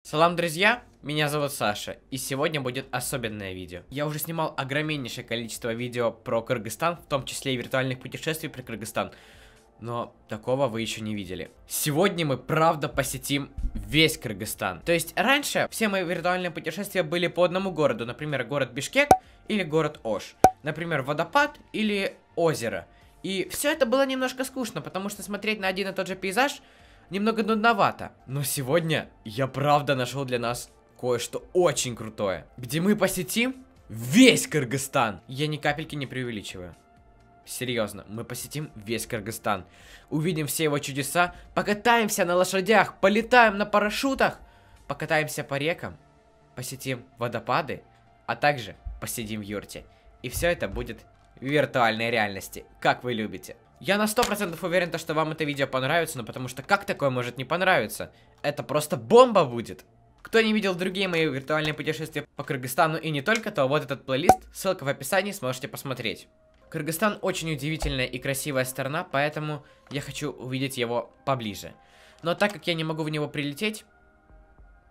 Салам, друзья! Меня зовут Саша, и сегодня будет особенное видео. Я уже снимал огромнейшее количество видео про Кыргызстан, в том числе и виртуальных путешествий про Кыргызстан. Но такого вы еще не видели. Сегодня мы правда посетим весь Кыргызстан. То есть раньше все мои виртуальные путешествия были по одному городу. Например, город Бишкек или город Ош. Например, водопад или озеро. И все это было немножко скучно, потому что смотреть на один и тот же пейзаж немного нудновато. Но сегодня я правда нашел для нас кое-что очень крутое, где мы посетим весь Кыргызстан. Я ни капельки не преувеличиваю. Серьезно, мы посетим весь Кыргызстан. Увидим все его чудеса, покатаемся на лошадях, полетаем на парашютах, покатаемся по рекам, посетим водопады, а также посидим в юрте. И все это будет в виртуальной реальности, как вы любите. Я на 100% уверен, что вам это видео понравится, но потому что как такое может не понравиться? Это просто бомба будет! Кто не видел другие мои виртуальные путешествия по Кыргызстану и не только, то вот этот плейлист, ссылка в описании, сможете посмотреть. Кыргызстан очень удивительная и красивая страна, поэтому я хочу увидеть его поближе. Но так как я не могу в него прилететь,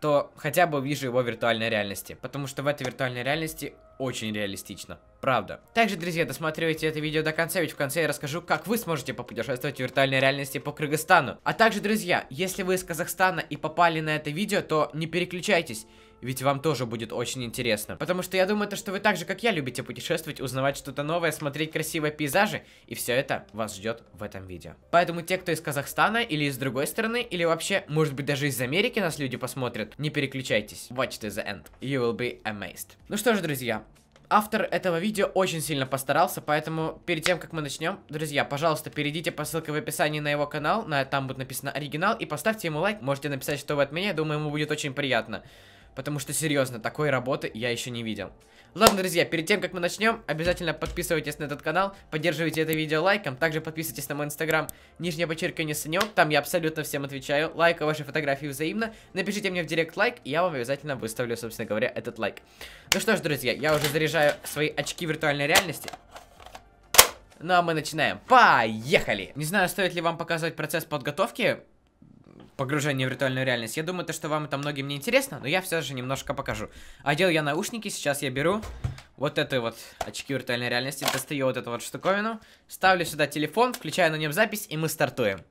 то хотя бы увижу его в виртуальной реальности, потому что в этой виртуальной реальности очень реалистично, правда. Также, друзья, досматривайте это видео до конца, ведь в конце я расскажу, как вы сможете попутешествовать в виртуальной реальности по Кыргызстану. А также, друзья, если вы из Казахстана и попали на это видео, то не переключайтесь, ведь вам тоже будет очень интересно. Потому что я думаю, что вы так же, как я, любите путешествовать, узнавать что-то новое, смотреть красивые пейзажи, и все это вас ждет в этом видео. Поэтому те, кто из Казахстана, или из другой страны, или вообще, может быть, даже из Америки нас люди посмотрят, не переключайтесь. Watch to the end. You will be amazed. Ну что ж, друзья, автор этого видео очень сильно постарался, поэтому перед тем, как мы начнем, друзья, пожалуйста, перейдите по ссылке в описании на его канал, там будет написано оригинал, и поставьте ему лайк, можете написать, что вы от меня, думаю, ему будет очень приятно. Потому что, серьезно, такой работы я еще не видел. Ладно, друзья, перед тем, как мы начнем, обязательно подписывайтесь на этот канал, поддерживайте это видео лайком, также подписывайтесь на мой инстаграм, нижнее подчеркивание Санек, там я абсолютно всем отвечаю, лайкаю ваши фотографии взаимно, напишите мне в директ лайк, и я вам обязательно выставлю, собственно говоря, этот лайк. Ну что ж, друзья, я уже заряжаю свои очки виртуальной реальности. Ну а мы начинаем. Поехали! Не знаю, стоит ли вам показывать процесс подготовки погружение в виртуальную реальность. Я думаю, что вам это многим не интересно, но я все же немножко покажу. Одел я наушники, сейчас я беру вот это вот очки виртуальной реальности, достаю вот эту вот штуковину, ставлю сюда телефон, включаю на нем запись, и мы стартуем.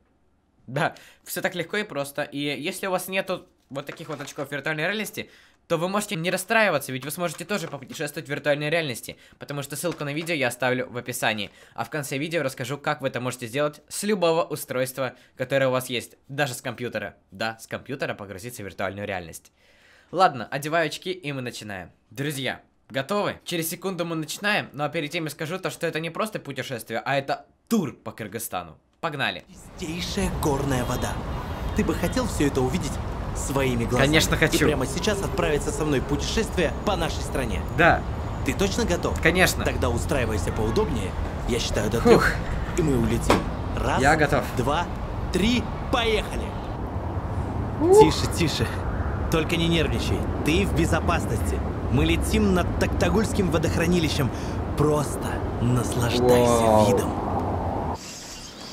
Да, все так легко и просто. И если у вас нету вот таких вот очков виртуальной реальности, то вы можете не расстраиваться, ведь вы сможете тоже попутешествовать в виртуальной реальности, потому что ссылку на видео я оставлю в описании. А в конце видео расскажу, как вы это можете сделать с любого устройства, которое у вас есть, даже с компьютера. Да, с компьютера погрузиться в виртуальную реальность. Ладно, одеваю очки, и мы начинаем. Друзья, готовы? Через секунду мы начинаем, но перед тем я скажу то, что это не просто путешествие, а это тур по Кыргызстану. Погнали! Чистейшая горная вода. Ты бы хотел все это увидеть своими глазами? Конечно, хочу. И прямо сейчас отправиться со мной в путешествие по нашей стране? Да. Ты точно готов? Конечно. Тогда устраивайся поудобнее. Я считаю до 3, и мы улетим. Раз, я готов. 2, 3, поехали! Тише, тише. Только не нервничай. Ты в безопасности. Мы летим над Токтагульским водохранилищем. Просто наслаждайся видом.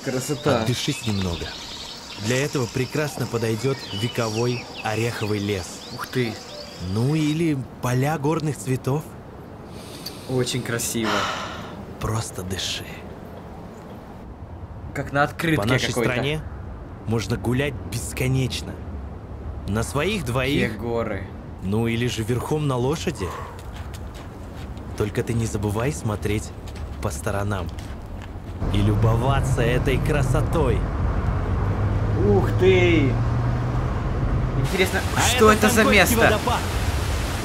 Красота. Отдышись немного. Для этого прекрасно подойдет вековой ореховый лес. Ух ты. Ну или поля горных цветов. Очень красиво. Просто дыши. Как на открытке по нашей какой-то. стране можно гулять бесконечно. На своих двоих. Какие горы. Ну или же верхом на лошади. Только ты не забывай смотреть по сторонам и любоваться этой красотой. Ух ты! Интересно, что это за место? Водопад.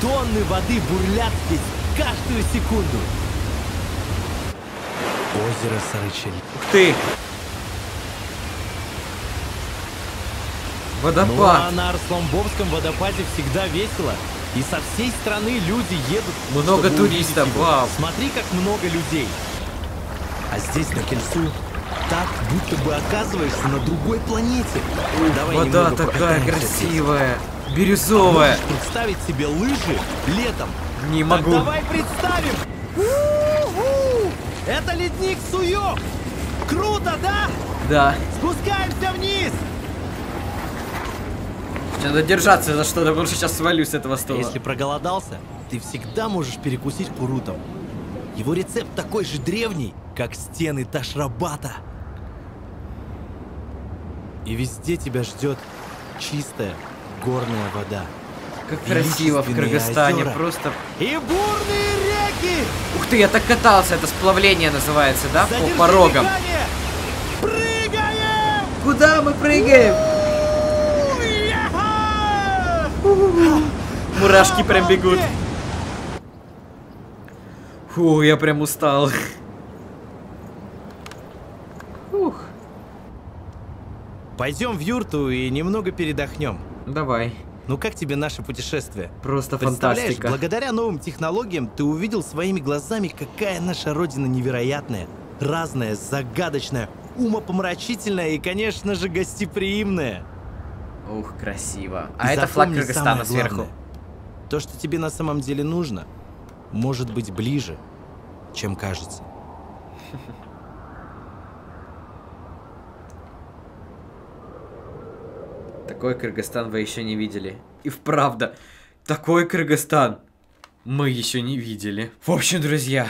Тонны воды бурлят здесь каждую секунду. Озеро Сарычель. Ух ты! Водопад! Ну а на Арсланбовском водопаде всегда весело. И со всей страны люди едут. Много туристов, вау! Смотри, как много людей. А здесь на Кельсу так, будто бы оказываешься на другой планете. Давай вода такая красивая, бирюзовая. А можешь представить себе лыжи летом? Не могу. Так давай представим. Это ледник Суёк. Круто, да? Да. Спускаемся вниз. Надо держаться за что-то, потому что сейчас свалюсь с этого стула. Если проголодался, ты всегда можешь перекусить курутом. Его рецепт такой же древний, как стены Ташрабата. И везде тебя ждет чистая горная вода. Как красиво в Кыргызстане, озера просто... И бурные реки! Ух ты, я так катался, это сплавление называется, да? Задержи По порогам. дыхание! Прыгаем! Куда мы прыгаем? Мурашки прям бегут. Фу, я прям устал. Ух. Пойдем в юрту и немного передохнем. Давай. Ну как тебе наше путешествие? Просто Представляешь, фантастика. благодаря новым технологиям ты увидел своими глазами, какая наша родина невероятная, разная, загадочная, умопомрачительная и, конечно же, гостеприимная. Ух, красиво. И А это флаг запомни Кыргызстана самое сверху. главное. То, что тебе на самом деле нужно, может быть ближе, чем кажется. Такой Кыргызстан вы еще не видели. И вправду, такой Кыргызстан мы еще не видели. В общем, друзья,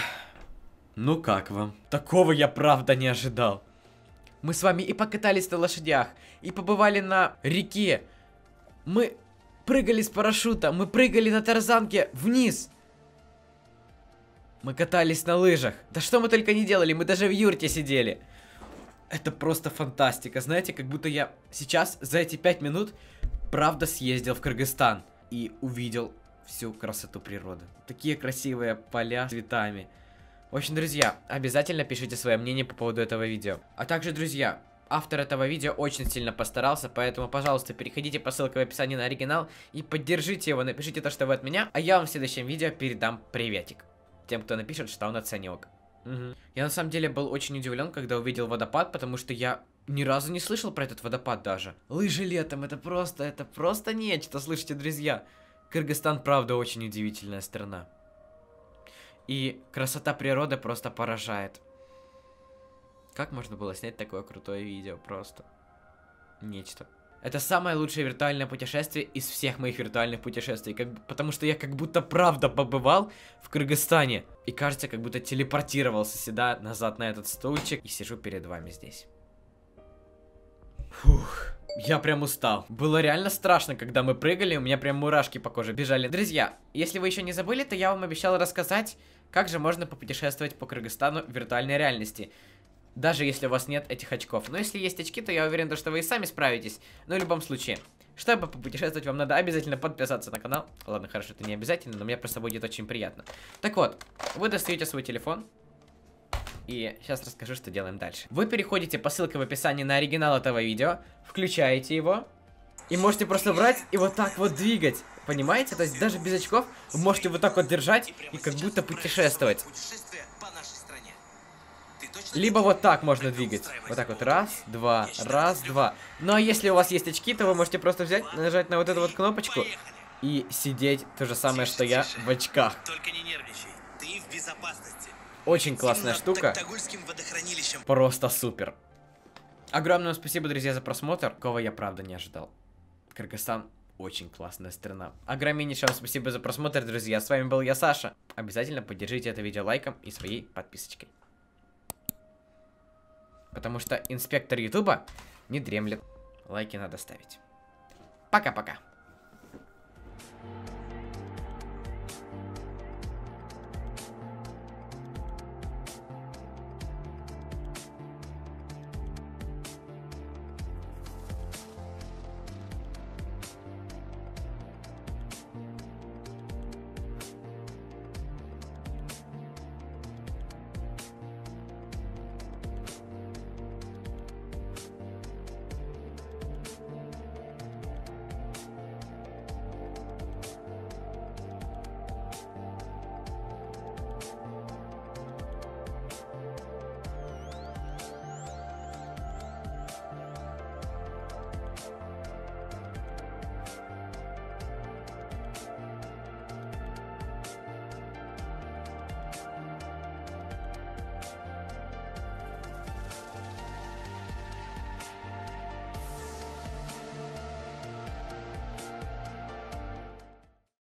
ну как вам? Такого я правда не ожидал. Мы с вами и покатались на лошадях, и побывали на реке. Мы прыгали с парашюта, мы прыгали на тарзанке вниз. Мы катались на лыжах. Да что мы только не делали, мы даже в юрте сидели. Это просто фантастика. Знаете, как будто я сейчас за эти 5 минут правда съездил в Кыргызстан и увидел всю красоту природы. Такие красивые поля с цветами. В общем, друзья, обязательно пишите свое мнение по поводу этого видео. А также, друзья, автор этого видео очень сильно постарался, поэтому, пожалуйста, переходите по ссылке в описании на оригинал и поддержите его, напишите то, что вы от меня, а я вам в следующем видео передам приветик. Тем, кто напишет, что он оценивок. Я на самом деле был очень удивлен, когда увидел водопад, потому что я ни разу не слышал про этот водопад даже. Лыжи летом, это просто нечто, слышите, друзья. Кыргызстан, правда, очень удивительная страна. И красота природы просто поражает. Как можно было снять такое крутое видео, просто нечто. Это самое лучшее виртуальное путешествие из всех моих виртуальных путешествий, потому что я как будто правда побывал в Кыргызстане. И кажется, как будто телепортировался сюда, назад на этот стульчик, и сижу перед вами здесь. Фух, я прям устал. Было реально страшно, когда мы прыгали, у меня прям мурашки по коже бежали. Друзья, если вы еще не забыли, то я вам обещал рассказать, как же можно попутешествовать по Кыргызстану в виртуальной реальности. Даже если у вас нет этих очков. Но если есть очки, то я уверен, что вы и сами справитесь. Но в любом случае, чтобы попутешествовать, вам надо обязательно подписаться на канал. Ладно, хорошо, это не обязательно, но мне просто будет очень приятно. Так вот, вы достаете свой телефон. И сейчас расскажу, что делаем дальше. Вы переходите по ссылке в описании на оригинал этого видео. Включаете его. И можете просто брать и вот так вот двигать. Понимаете? То есть даже без очков вы можете вот так вот держать и как будто путешествовать. Либо вот так можно двигать. Вот так вот. Раз, два, раз, два. Ну а если у вас есть очки, то вы можете просто взять, нажать на вот эту вот кнопочку и сидеть то же самое, что я в очках. Только не нервничай, ты в безопасности. Очень классная штука. Просто супер. Огромное спасибо, друзья, за просмотр. Кого я правда не ожидал. Кыргызстан очень классная страна. Огромнейшее вам спасибо за просмотр, друзья. С вами был я, Саша. Обязательно поддержите это видео лайком и своей подписочкой. Потому что инспектор Ютуба не дремлет. Лайки надо ставить. Пока-пока.